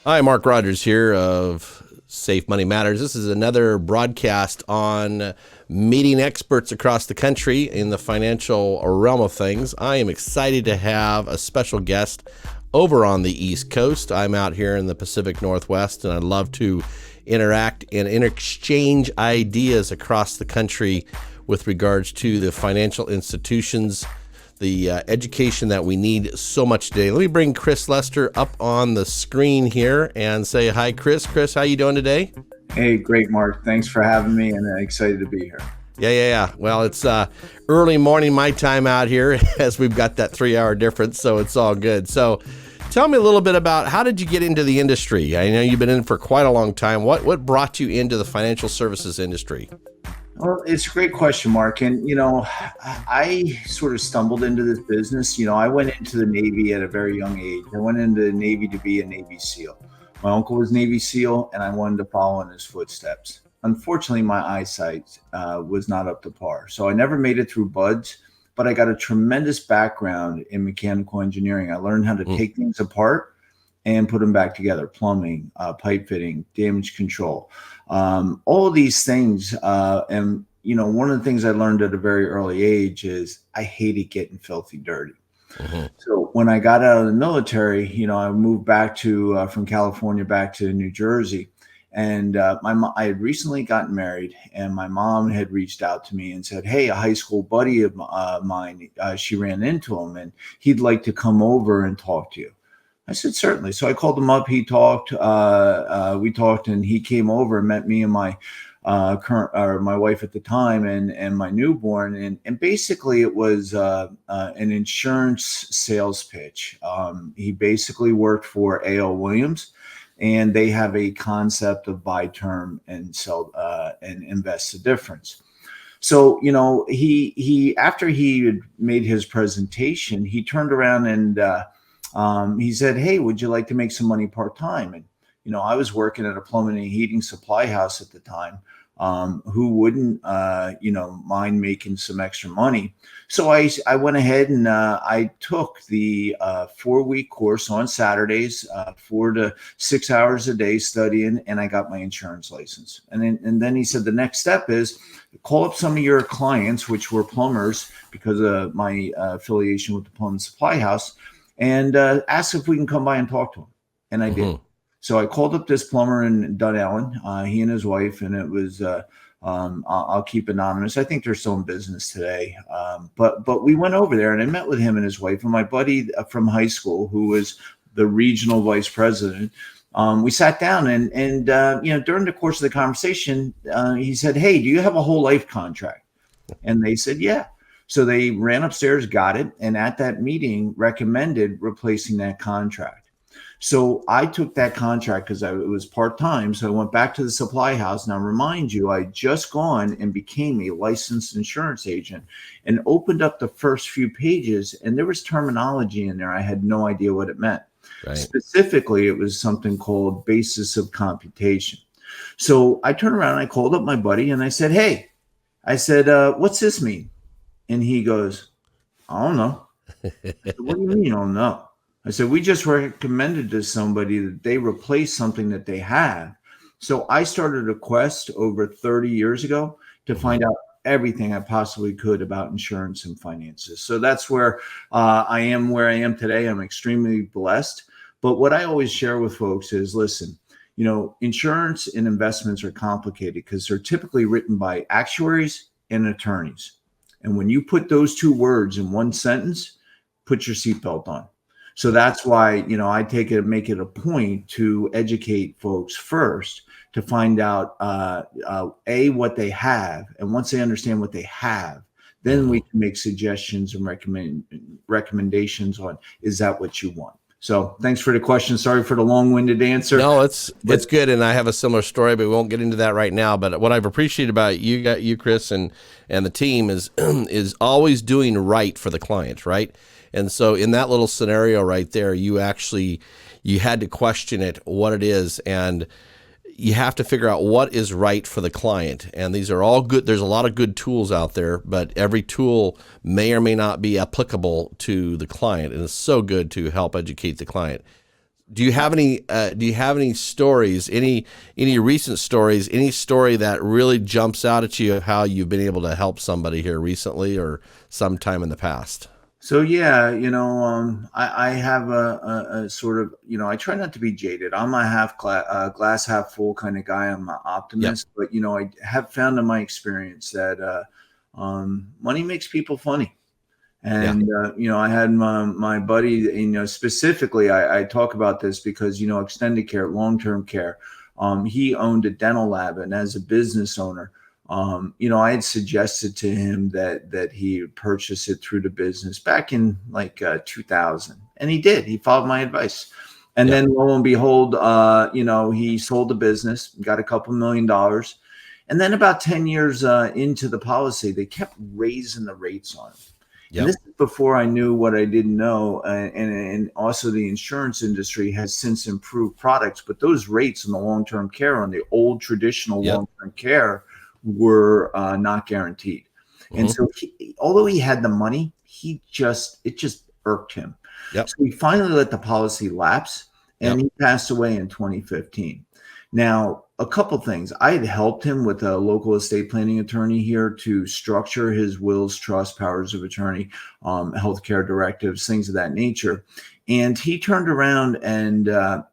Hi, Mark Rogers here of Safe Money Matters. This is another broadcast on meeting experts across the country in the financial realm of things. I am excited to have a special guest over on the East Coast. I'm out here in the Pacific Northwest, and I'd love to interact and interchange ideas across the country with regards to the financial institutions, the education that we need so much today. Let me bring Chris Lester up on the screen here and say hi, Chris. Chris, how you doing today? Hey, great, Mark. Thanks for having me, and excited to be here. Yeah. Well, it's early morning my time out here as we've got that 3-hour difference, so it's all good. So tell me a little bit about how did you get into the industry? I know you've been in for quite a long time. What brought you into the financial services industry? Well, it's a great question, Mark. And, I sort of stumbled into this business. I went into the Navy at a very young age. I went into the Navy to be a Navy SEAL. My uncle was Navy SEAL, and I wanted to follow in his footsteps. Unfortunately, my eyesight was not up to par. So I never made it through BUD/S, but I got a tremendous background in mechanical engineering. I learned how to take things apart and put them back together: plumbing, pipe fitting, damage control, all of these things. And one of the things I learned at a very early age is I hated getting filthy dirty. So when I got out of the military, I moved back to from California back to New Jersey, and I had recently gotten married, and my mom had reached out to me and said, "Hey, a high school buddy of mine, she ran into him, and he'd like to come over and talk to you." I said, certainly. So I called him up. He talked. We talked, and he came over and met me and my my wife at the time, and my newborn. And basically, it was an insurance sales pitch. He basically worked for A.L. Williams, and they have a concept of buy term and sell and invest the difference. So, he after he had made his presentation, he turned around and he said, "Hey, would you like to make some money part-time?" And, I was working at a plumbing and heating supply house at the time. Who wouldn't, mind making some extra money? So I went ahead and I took the 4-week course on Saturdays, 4 to 6 hours a day studying, and I got my insurance license. And then he said, the next step is call up some of your clients, which were plumbers because of my affiliation with the plumbing supply house, and ask if we can come by and talk to him. And I did. So I called up this plumber in Dunellen, he and his wife, and it was, I'll keep anonymous. I think they're still in business today. But we went over there, and I met with him and his wife, and my buddy from high school, who was the regional vice president. We sat down, and during the course of the conversation, he said, "Hey, do you have a whole life contract?" And they said, "Yeah." So they ran upstairs, got it, and at that meeting recommended replacing that contract. So I took that contract because it was part-time. So I went back to the supply house. Now, remind you, I had just gone and became a licensed insurance agent and opened up the first few pages, and there was terminology in there. I had no idea what it meant. Right. Specifically, it was something called basis of computation. So I turned around and I called up my buddy and I said, "Hey," I said, "what's this mean?" And he goes, "I don't know." I said, "What do you mean you don't know?" I said, "We just recommended to somebody that they replace something that they have." So I started a quest over 30 years ago to find out everything I possibly could about insurance and finances. So that's where I am today. I'm extremely blessed. But what I always share with folks is, listen, insurance and investments are complicated because they're typically written by actuaries and attorneys. And when you put those two words in one sentence, put your seatbelt on. So that's why, I make it a point to educate folks first to find out, what they have. And once they understand what they have, then we can make suggestions and recommendations on, is that what you want? So thanks for the question. Sorry for the long-winded answer. No, it's good. And I have a similar story, but we won't get into that right now. But what I've appreciated about you, Chris, and the team is always doing right for the client, right? And so in that little scenario right there, you had to question it, what it is, and you have to figure out what is right for the client. And these are all good. There's a lot of good tools out there, but every tool may or may not be applicable to the client. And it's so good to help educate the client. Do you have any? Do you have any stories? Any recent stories? Any story that really jumps out at you of how you've been able to help somebody here recently or sometime in the past? So yeah, I have a sort of, I try not to be jaded. I'm a glass half full kind of guy. I'm an Yep. optimist, but I have found in my experience that money makes people funny. Yeah. And I had my buddy, specifically, I talk about this because extended care, long term care. He owned a dental lab, and as a business owner, I had suggested to him that he purchase it through the business back in like 2000, and he did. He followed my advice, and Yep. then lo and behold, he sold the business, got a couple $1 million, and then about 10 years into the policy, they kept raising the rates on him. And Yep. this is before I knew what I didn't know. And also the insurance industry has since improved products, but those rates in the long-term care on the old traditional Yep. long-term care were not guaranteed. And Hmm. so although he had the money, it just irked him. Yep. So he finally let the policy lapse, and Yep. he passed away in 2015. Now, a couple things. I had helped him with a local estate planning attorney here to structure his wills, trust, powers of attorney, healthcare directives, things of that nature. And he turned around and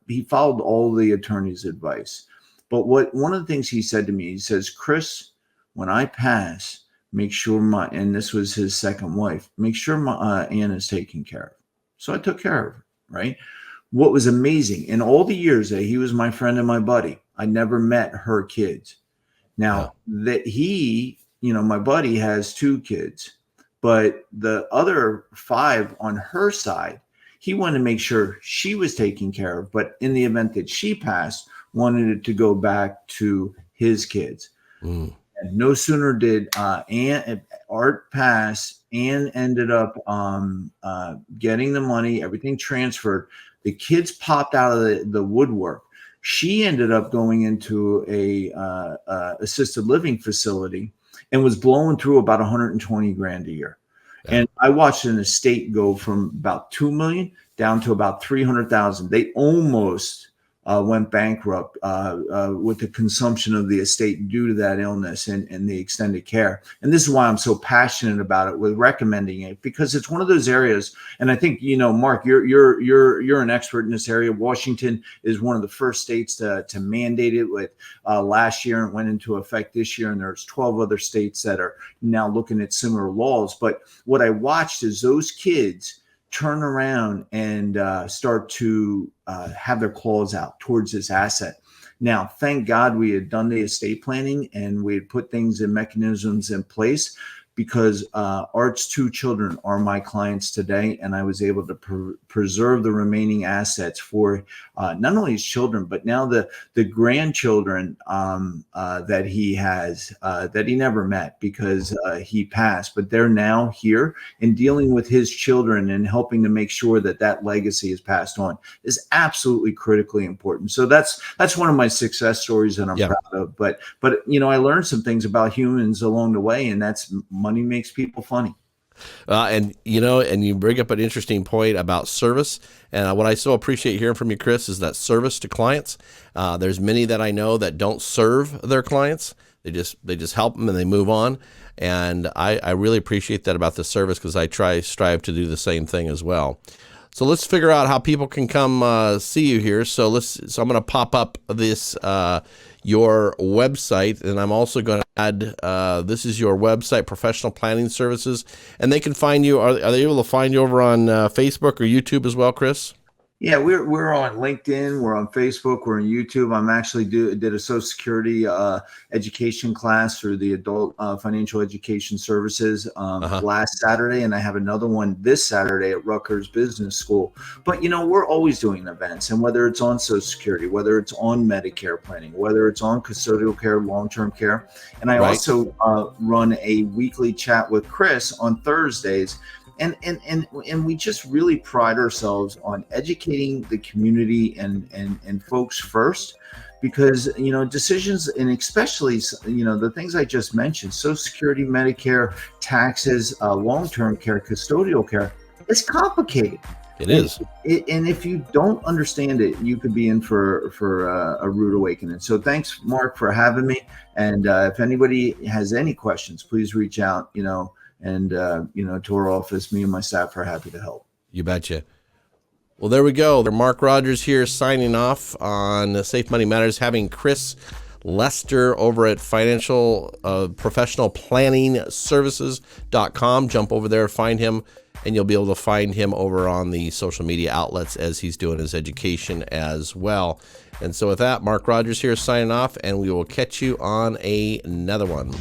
he followed all the attorney's advice. But one of the things he said to me, he says, Chris, when I pass, make sure and this was his second wife, make sure my Anna's taken care of. So I took care of her, right? What was amazing in all the years that he was my friend and my buddy, I never met her kids. Yeah. Now that my buddy has 2 kids, but the other 5 on her side, he wanted to make sure she was taken care of. But in the event that she passed, wanted it to go back to his kids. Mm. And no sooner did Art pass, Anne ended up getting the money, everything transferred. The kids popped out of the woodwork. She ended up going into a assisted living facility and was blowing through about 120 grand a year. Yeah. And I watched an estate go from about 2 million down to about 300,000. They almost went bankrupt with the consumption of the estate due to that illness and the extended care. And this is why I'm so passionate about it with recommending it, because it's one of those areas. And I think, Mark, you're an expert in this area. Washington is one of the first states to mandate it with last year, and went into effect this year. And there's 12 other states that are now looking at similar laws. But what I watched is those kids turn around and start to have their claws out towards this asset. Now, thank God we had done the estate planning and we had put things and mechanisms in place, because Art's 2 children are my clients today, and I was able to preserve the remaining assets for not only his children, but now the grandchildren that he has that he never met because he passed. But they're now here, and dealing with his children and helping to make sure that that legacy is passed on is absolutely critically important. So that's one of my success stories that I'm Yeah. proud of. But I learned some things about humans along the way, and that's money makes people funny. And you bring up an interesting point about service. And what I so appreciate hearing from you, Chris, is that service to clients. There's many that I know that don't serve their clients. They just help them and they move on. And I really appreciate that about the service, because I strive to do the same thing as well. So let's figure out how people can come see you here. So I'm going to pop up this your website, and I'm also going to add this is your website, Professional Planning Services, and they can find you. Are they able to find you over on Facebook or YouTube as well, Chris? Yeah, we're on LinkedIn, we're on Facebook, we're on YouTube. I'm actually did a Social Security education class through the Adult Financial Education Services last Saturday, and I have another one this Saturday at Rutgers Business School. But we're always doing events, and whether it's on Social Security, whether it's on Medicare planning, whether it's on custodial care, long-term care, and I also run a weekly chat with Chris on Thursdays. And we just really pride ourselves on educating the community and folks first, because decisions, and especially the things I just mentioned, Social Security, Medicare, taxes, long-term care, custodial care, it's complicated. It is. And if you don't understand it, you could be in for a rude awakening. So thanks, Mark, for having me. And if anybody has any questions, please reach out, and to our office. Me and my staff are happy to help. You betcha. Well, there we go. Mark Rogers here signing off on Safe Money Matters, having Chris Lester over at Financial Professional Planning Services.com. Jump over there, find him, and you'll be able to find him over on the social media outlets as he's doing his education as well. And so with that, Mark Rogers here signing off, and we will catch you on another one.